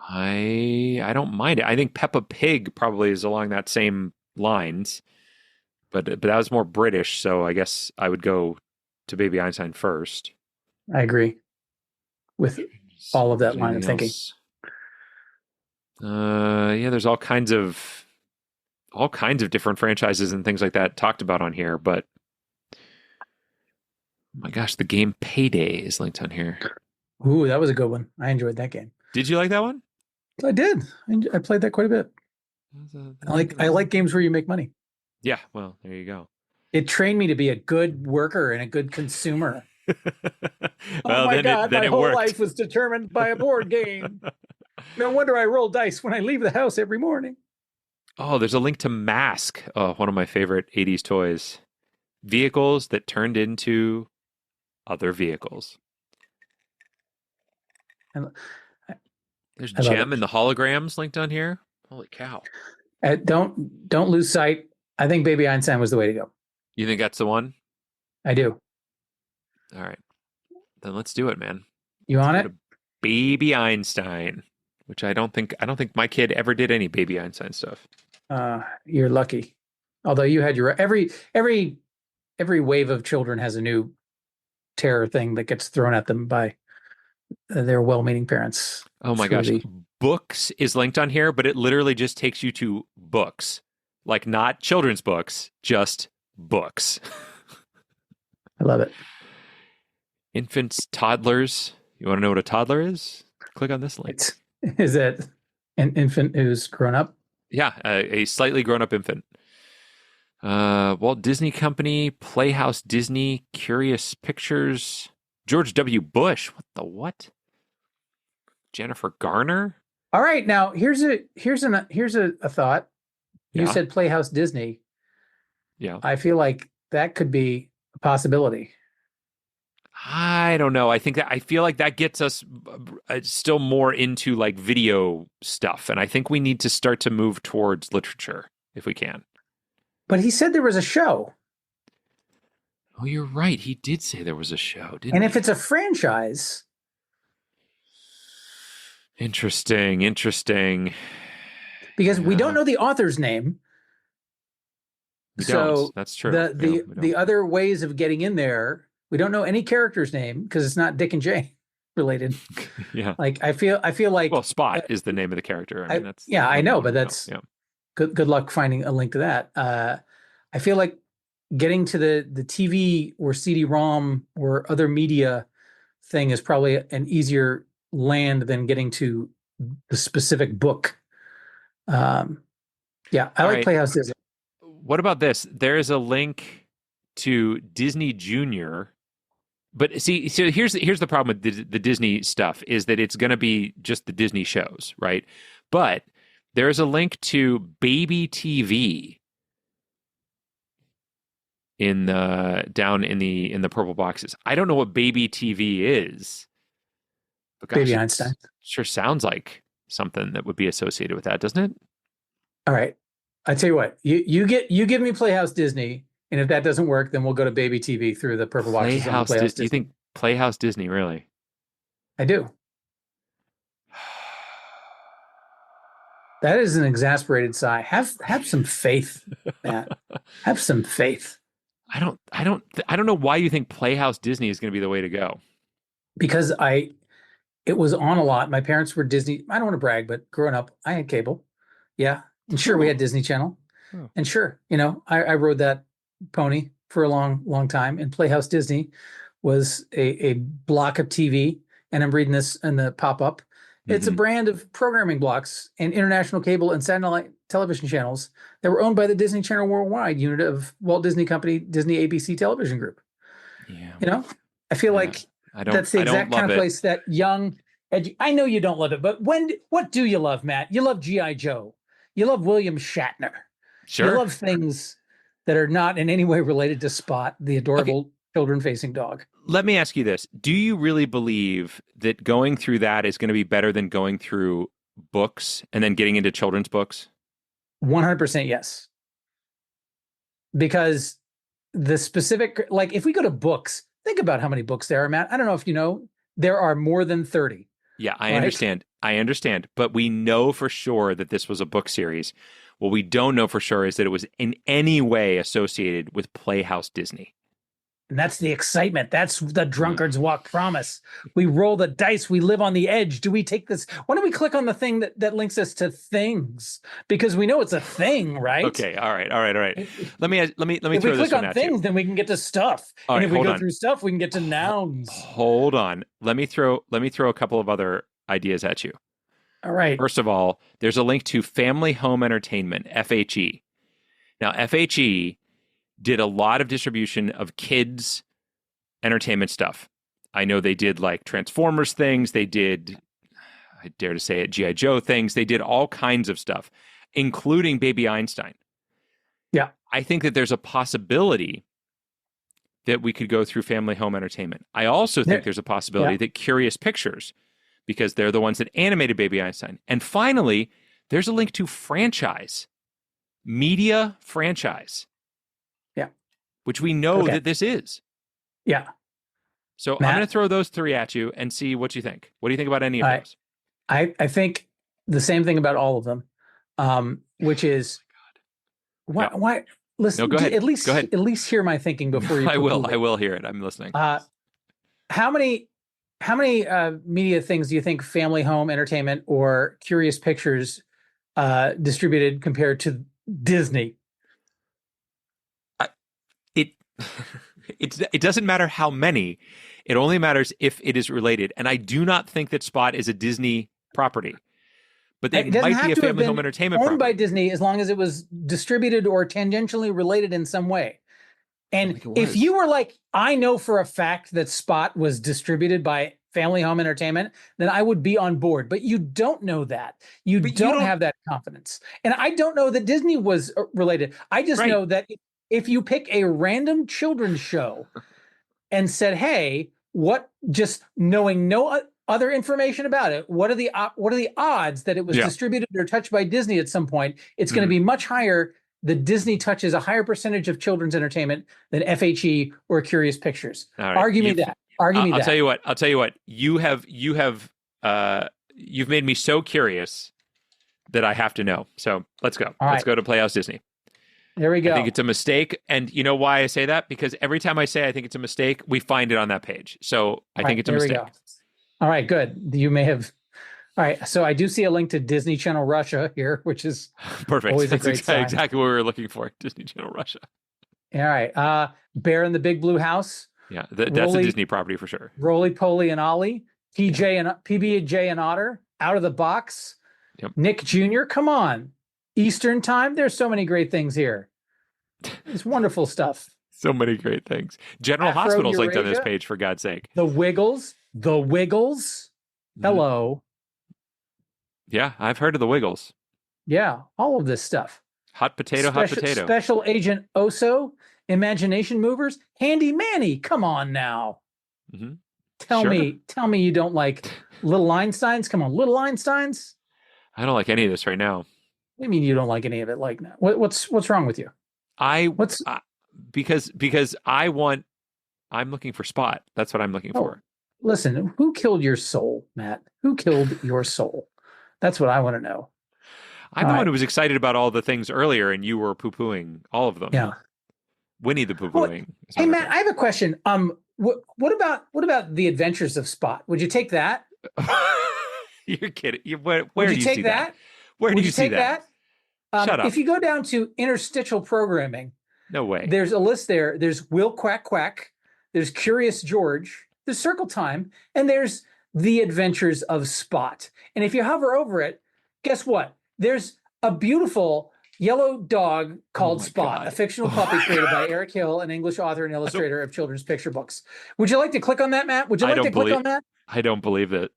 I don't mind it. I think Peppa Pig probably is along that same lines, but that was more British, so I guess I would go to Baby Einstein first. I agree with all of that line of thinking. Yeah, there's all kinds of different franchises and things like that talked about on here, but oh my gosh, the game Payday is linked on here. Ooh, that was a good one. I enjoyed that game. Did you like that one? I did. I played that quite a bit. I like games where you make money. Yeah, well, there you go. It trained me to be a good worker and a good consumer. Oh my God, then my it whole worked. life was determined by a board game. No wonder I roll dice when I leave the house every morning. Oh, there's a link to Mask, one of my favorite 80s toys. Vehicles that turned into other vehicles. I There's love Gem it. and the holograms linked on here. Holy cow. Don't lose sight. I think Baby Einstein was the way to go. You think that's the one? I do. All right. Then let's do it, man. You on Let's it? go to Baby Einstein, which I don't think my kid ever did any Baby Einstein stuff. You're lucky. Although you had your every wave of children has a new terror thing that gets thrown at them by their well-meaning parents. Oh my gosh. Books is linked on here, but it literally just takes you to books. Like not children's books, just books. I love it. Infants, toddlers. You want to know what a toddler is? Click on this link. Is it an infant who's grown up? Yeah, a slightly grown-up infant. Walt Disney Company, Playhouse Disney, Curious Pictures, George W. Bush. What? Jennifer Garner? All right, now here's a thought. You Yeah. said Playhouse Disney. Yeah. I feel like that could be a possibility. I don't know. I feel like that gets us still more into like video stuff. And I think we need to start to move towards literature if we can. But he said there was a show. Oh, you're right. He did say there was a show, didn't And he? if it's a franchise. Interesting. Because we Yeah. don't know the author's name. We So don't. That's true. The other ways of getting in there, we don't know any character's name because it's not Dick and Jane related. Yeah. Like I feel like Well, Spot is the name of the character. I mean, that's I know, but that's yeah. good luck finding a link to that. I feel like getting to the TV or CD-ROM or other media thing is probably an easier land than getting to the specific book. I like right. Playhouse Disney. What about this? There is a link to Disney Junior. But see, so here's the problem with the Disney stuff is that it's going to be just the Disney shows, right? But there is a link to Baby TV down in the purple boxes. I don't know what Baby TV is. But gosh, Baby Einstein. Sure sounds like something that would be associated with that, doesn't it? All right. I tell you what, you give me Playhouse Disney, and if that doesn't work, then we'll go to Baby TV through the purple boxes. Playhouse Disney. You think Playhouse Disney, really? I do. That is an exasperated sigh. Have some faith, Matt. Have some faith. I don't know why you think Playhouse Disney is going to be the way to go. Because it was on a lot. My parents were Disney. I don't want to brag, but growing up, I had cable. Yeah. And sure, we had Disney Channel. Oh. And sure, I rode that pony for a long, long time. And Playhouse Disney was a block of TV. And I'm reading this in the pop-up. It's a brand of programming blocks and international cable and satellite television channels that were owned by the Disney Channel Worldwide unit of Walt Disney Company, Disney ABC Television Group. Yeah. I feel like that's the exact kind of place that young, I know you don't love it, but what do you love, Matt? You love G.I. Joe. You love William Shatner. Sure. You love things that are not in any way related to Spot, the adorable children-facing dog. Let me ask you this. Do you really believe that going through that is going to be better than going through books and then getting into children's books? 100% yes. Because the specific, like if we go to books, think about how many books there are, Matt. I don't know if you know, there are more than 30. Yeah, I understand. But we know for sure that this was a book series. What we don't know for sure is that it was in any way associated with Playhouse Disney. And that's the excitement. That's the Drunkard's Walk promise. We roll the dice. We live on the edge. Do we take this? Why don't we click on the thing that links us to things? Because we know it's a thing, right? Okay. All right. Let me If throw we this click one on at things, you. then we can get to stuff. All and right, if we hold go on. through stuff, we can get to nouns. Hold on. Let me throw a couple of other ideas at you. All right. First of all, there's a link to Family Home Entertainment, FHE. Now, FHE did a lot of distribution of kids entertainment stuff. I know they did like Transformers things. They did, I dare to say it, G.I. Joe things. They did all kinds of stuff, including Baby Einstein. Yeah. I think that there's a possibility that we could go through Family Home Entertainment. I also think there's a possibility that Curious Pictures, because they're the ones that animated Baby Einstein. And finally, there's a link to franchise, media franchise. Yeah. Which we know that this is. Yeah. So Matt? I'm going to throw those three at you and see what you think. What do you think about any of those? I think the same thing about all of them, which is why listen. No, go ahead. At least Go ahead. At least hear my thinking before you. I will hear it. I'm listening. How many media things do you think Family Home Entertainment or Curious Pictures distributed compared to Disney? It doesn't matter how many. It only matters if it is related. And I do not think that Spot is a Disney property. But it might be a Family Home Entertainment owned property. by Disney as long as it was distributed or tangentially related in some way. And if you were like, I know for a fact that Spot was distributed by Family Home Entertainment, then I would be on board. But you don't know that. You don't have that confidence. And I don't know that Disney was related. I just know that if you pick a random children's show and said, hey, just knowing no other information about it, what are the odds that it was distributed or touched by Disney at some point? It's going to be much higher. The Disney touches a higher percentage of children's entertainment than FHE or Curious Pictures. Right. Argue me that. I'll tell you what. You've made me so curious that I have to know. So let's go. Let's go to Playhouse Disney. There we go. I think it's a mistake. And you know why I say that? Because every time I say I think it's a mistake, we find it on that page. So I think it's a mistake. All right, good. You may have. All right. So I do see a link to Disney Channel Russia here, which is perfect. Always That's a great sign. exactly what we were looking for. Disney Channel Russia. All right. Bear in the Big Blue House. Yeah, that's a Disney property for sure. Roly Poly and Ollie. PB&J and Otter. Out of the Box. Yep. Nick Jr. Come on. Eastern Time. There's so many great things here. It's wonderful stuff. So many great things. General Afro Hospital's linked on this Eurasia. page, for God's sake. The Wiggles. Hello. Yeah, I've heard of the Wiggles. Yeah, all of this stuff. Hot potato. Special Agent Oso, Imagination Movers, Handy Manny. Come on now. Mm-hmm. Tell me you don't like Little Einsteins. Come on, Little Einsteins. I don't like any of this right now. What do you mean you don't like any of it? Like, what's wrong with you? Because I'm looking for Spot. That's what I'm looking for. Listen, who killed your soul, Matt? Who killed your soul? That's what I want to know. I'm the one who was excited about all the things earlier, and you were poo-pooing all of them. Yeah. Winnie the Pooh-pooing. Hey, Matt, I have a question. What about The Adventures of Spot? Would you take that? You're kidding. Where Would do you you take see that? Where do Would you see take that? Shut up. If you go down to interstitial programming, No way. there's a list there. There's Will Quack Quack. There's Curious George. There's Circle Time. And there's The Adventures of Spot. And if you hover over it, guess what? There's a beautiful yellow dog called Spot, God. a fictional puppy created by Eric Hill, an English author and illustrator of children's picture books. Would you like to click on that, Matt? Would you like to click on that? I don't believe it.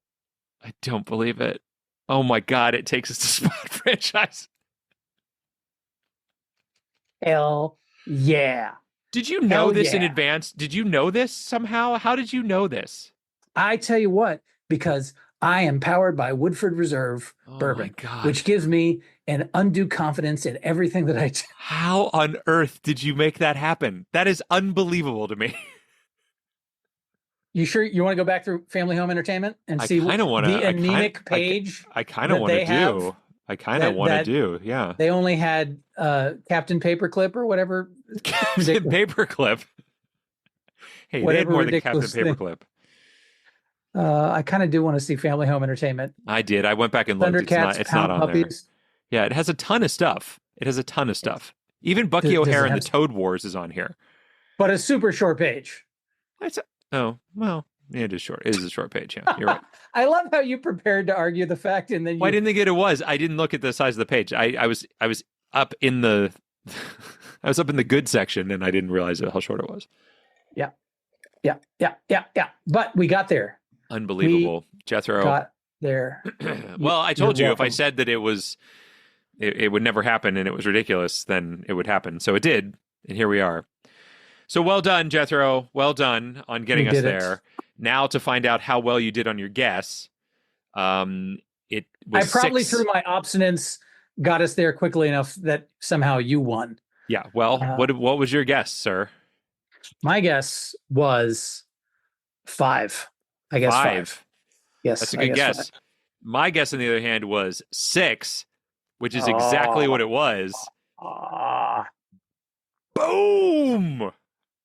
I don't believe it. Oh my God, it takes us to Spot franchise. Hell yeah. Did you know this in advance? Did you know this somehow? How did you know this? I tell you what, because I am powered by Woodford Reserve bourbon, which gives me an undue confidence in everything that I do. How on earth did you make that happen? That is unbelievable to me. You sure you want to go back through Family Home Entertainment and see the anemic page? I kind of want to do. I kind of want to do. Yeah. They only had Captain Paperclip or whatever. Captain Paperclip. Hey, they had more than Captain Paperclip. I kind of do want to see Family Home Entertainment. I did. I went back and looked. It's not on puppies. There. Yeah, it has a ton of stuff. Even Bucky O'Hare and the Toad Wars is on here. But a super short page. It is short. It is a short page. Yeah, you're right. I love how you prepared to argue the fact, and then I didn't think it was. I didn't look at the size of the page. I was up in the I was up in the good section, and I didn't realize how short it was. Yeah. Yeah. But we got there. Unbelievable, Jethro. Got there. Well, I told You're you if I welcome. said that it would never happen and it was ridiculous, then it would happen. So it did, and here we are. So well done, Jethro. Well done on getting We us did it. there. Now to find out how well you did on your guess. It I was probably 6. through my obstinance got us there quickly enough that somehow you won. Yeah. Well, what was your guess, sir? My guess was 5. I guess 5. Yes, That's a I good guess guess. 5. My guess, on the other hand, was 6, which is exactly what it was. Ah, Boom!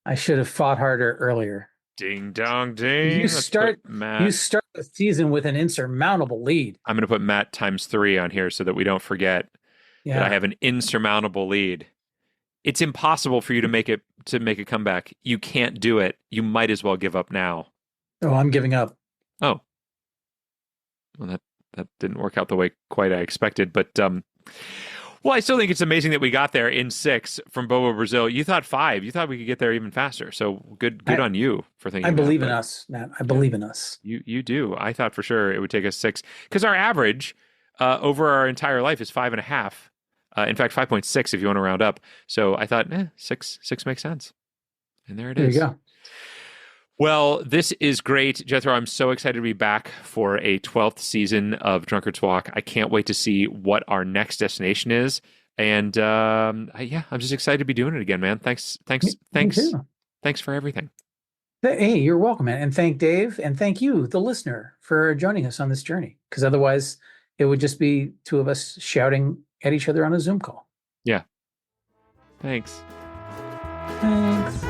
I should have fought harder earlier. Ding dong ding. You Let's start put Matt. You start the season with an insurmountable lead. I'm going to put Matt times 3 on here so that we don't forget that I have an insurmountable lead. It's impossible for you to make a comeback. You can't do it. You might as well give up now. Oh, I'm giving up. Oh. Well, that didn't work out the way quite I expected, but well, I still think it's amazing that we got there in 6 from Bobo Brazil. You thought 5. You thought we could get there even faster. So good on you for thinking. I believe that, in us, Matt. I believe in us. You do. I thought for sure it would take us 6 because our average over our entire life is 5.5. In fact, 5.6 if you want to round up. So I thought, 6 makes sense. And there it is. There you go. Well, this is great, Jethro. I'm so excited to be back for a 12th season of Drunkard's Walk. I can't wait to see what our next destination is. And I'm just excited to be doing it again, man. Thanks for everything. Hey, you're welcome, man. And thank Dave and thank you, the listener, for joining us on this journey. Because otherwise, it would just be 2 of us shouting at each other on a Zoom call. Yeah. Thanks. Thanks.